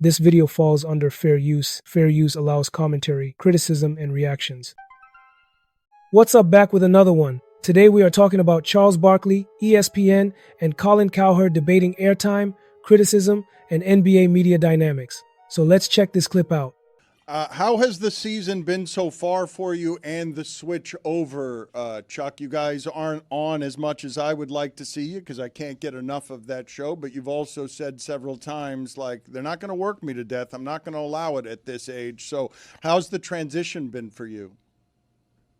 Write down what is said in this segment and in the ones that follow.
This video falls under fair use. Fair use allows commentary, criticism, and reactions. What's up, back with another one. Today we are talking about Charles Barkley, ESPN, and Colin Cowherd debating airtime, criticism, and NBA media dynamics. So let's check this clip out. How has the season been so far for you and the switch over, Chuck? You guys aren't on as much as I would like to see you because I can't get enough of that show. But you've also said several times, like, they're not going to work me to death. I'm not going to allow it at this age. So how's the transition been for you?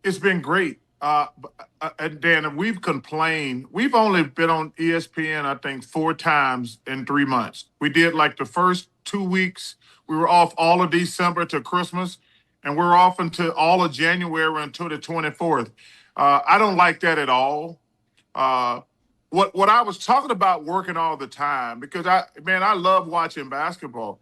It's been great. Dan, we've complained. We've only been on ESPN, I think, 4 times in 3 months. We did like the first 2 weeks. We were off all of December to Christmas, and we're off until all of January until the 24th. I don't like that at all. What I was talking about working all the time, because I love watching basketball.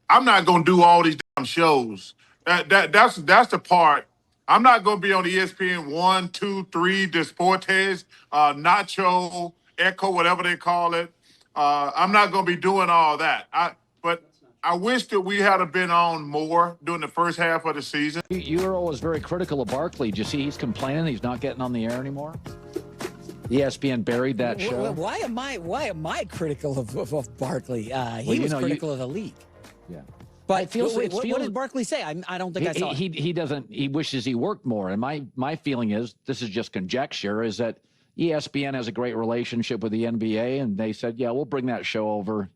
I'm not going to do all these damn shows. That's the part. I'm not going to be on ESPN 1, 2, 3, Deportes, Nacho, Echo, whatever they call it. I'm not going to be doing all that. But I wish that we had been on more during the first half of the season. You were always very critical of Barkley. Did you see he's complaining he's not getting on the air anymore? ESPN buried that show. Why am I critical of Barkley? He was critical of the league. Yeah. But what did Barkley say? I don't think I saw it. He doesn't. He wishes he worked more. And my feeling is, this is just conjecture, is that ESPN has a great relationship with the NBA, and they said, yeah, we'll bring that show over.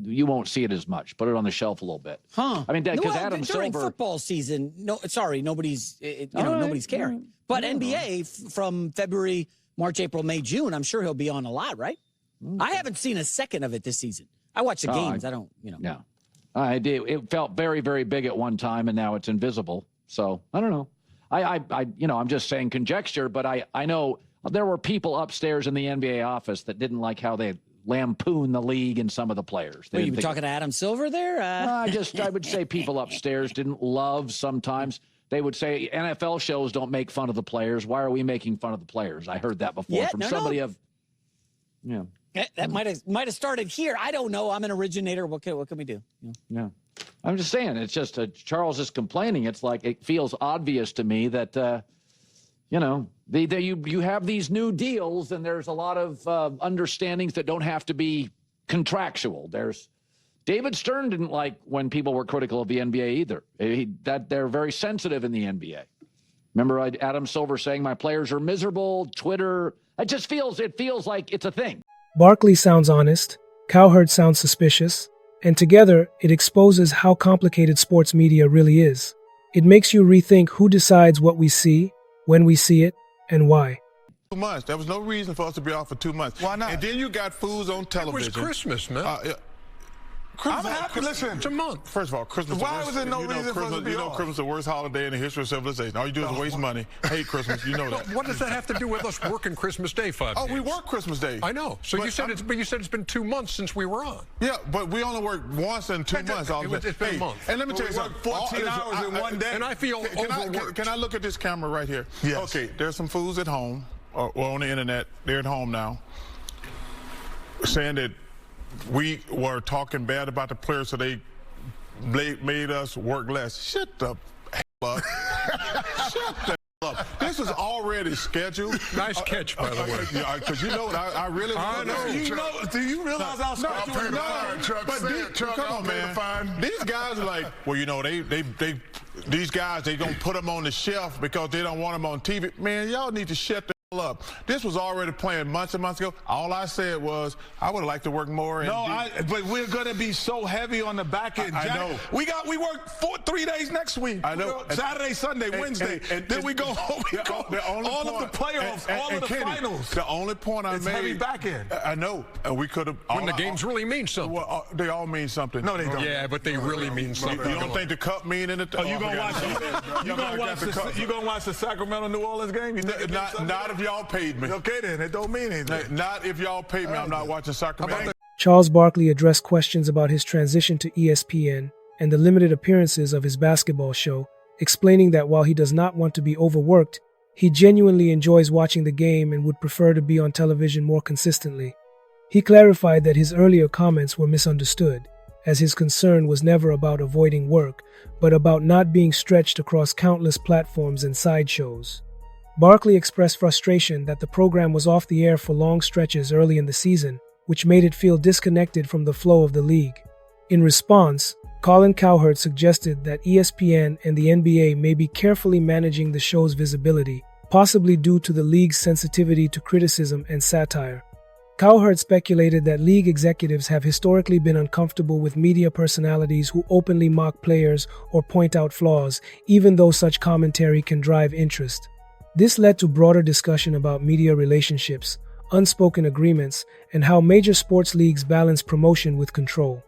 You won't see it as much. Put it on the shelf a little bit. Huh? I mean, because Adam during Silver, football season, nobody's nobody's caring. But NBA from February, March, April, May, June, I'm sure he'll be on a lot, right? I haven't seen a second of it this season. I watch the games. I don't. Yeah. I did. It felt very, very big at one time, and now it's invisible. So I don't know. I'm just saying conjecture, but I know there were people upstairs in the NBA office that didn't like how they lampoon the league and some of the players. Were you talking to Adam Silver there? I would say people upstairs didn't love sometimes. They would say NFL shows don't make fun of the players. Why are we making fun of the players? I heard that before from somebody of. Yeah. That might have started here. I don't know. I'm an originator. What can we do? Yeah. I'm just saying. It's just Charles is complaining. It's like it feels obvious to me that you have these new deals, and there's a lot of understandings that don't have to be contractual. David Stern didn't like when people were critical of the NBA either. That they're very sensitive in the NBA. Remember Adam Silver saying my players are miserable. Twitter. It feels like it's a thing. Barkley sounds honest, Cowherd sounds suspicious, and together it exposes how complicated sports media really is. It makes you rethink who decides what we see, when we see it, and why. 2 months. There was no reason for us to be off for 2 months. Why not? And then you got fools on television. It was Christmas, man. Christmas, I'm happy. Listen, it's a month. First of all, Christmas. Why was there no reason for us to be off? Christmas is the worst holiday in the history of civilization. All you do is waste money. Hate Christmas. You know that. What does that have to do with us working Christmas Day 5 days? Oh, we work Christmas Day. I know. So you said it's been 2 months since we were on. Yeah, but we only work once in 2 months. It's been a month. And let me tell you something. 14 hours in one day. And I feel overworked. Can I look at this camera right here? Yes. Okay, there's some fools at home or on the internet. They're at home now saying that we were talking bad about the players, so they made us work less. Shut the hell up. Shut the hell up. This was already scheduled. Nice catch, by the way. Because you know what, I really know. Do you realize how scheduled Chuck, come on, man. These guys are like, well, these guys, they don't put them on the shelf because they don't want them on TV. Man, y'all need to shut the up. This was already planned months and months ago. All I said was I would have liked to work more. But we're going to be so heavy on the back end. I know. We work 3 days next week. I know. Saturday, Sunday, Wednesday. Then we go home. All of the playoffs, all of the finals. The only point I made. Heavy back end. I know. And we could have. When the games really mean something. Well, they all mean something. No, they don't. Yeah, but they really mean something. You don't think the cup mean anything? Oh, you going to watch the Sacramento New Orleans game? Not if y'all paid me. Okay, then. It don't mean anything. Not if y'all paid me. I'm not watching Sacramento. Charles Barkley addressed questions about his transition to ESPN and the limited appearances of his basketball show, explaining that while he does not want to be overworked, he genuinely enjoys watching the game and would prefer to be on television more consistently. He clarified that his earlier comments were misunderstood, as his concern was never about avoiding work, but about not being stretched across countless platforms and sideshows. Barkley expressed frustration that the program was off the air for long stretches early in the season, which made it feel disconnected from the flow of the league. In response, Colin Cowherd suggested that ESPN and the NBA may be carefully managing the show's visibility, possibly due to the league's sensitivity to criticism and satire. Cowherd speculated that league executives have historically been uncomfortable with media personalities who openly mock players or point out flaws, even though such commentary can drive interest. This led to broader discussion about media relationships, unspoken agreements, and how major sports leagues balance promotion with control.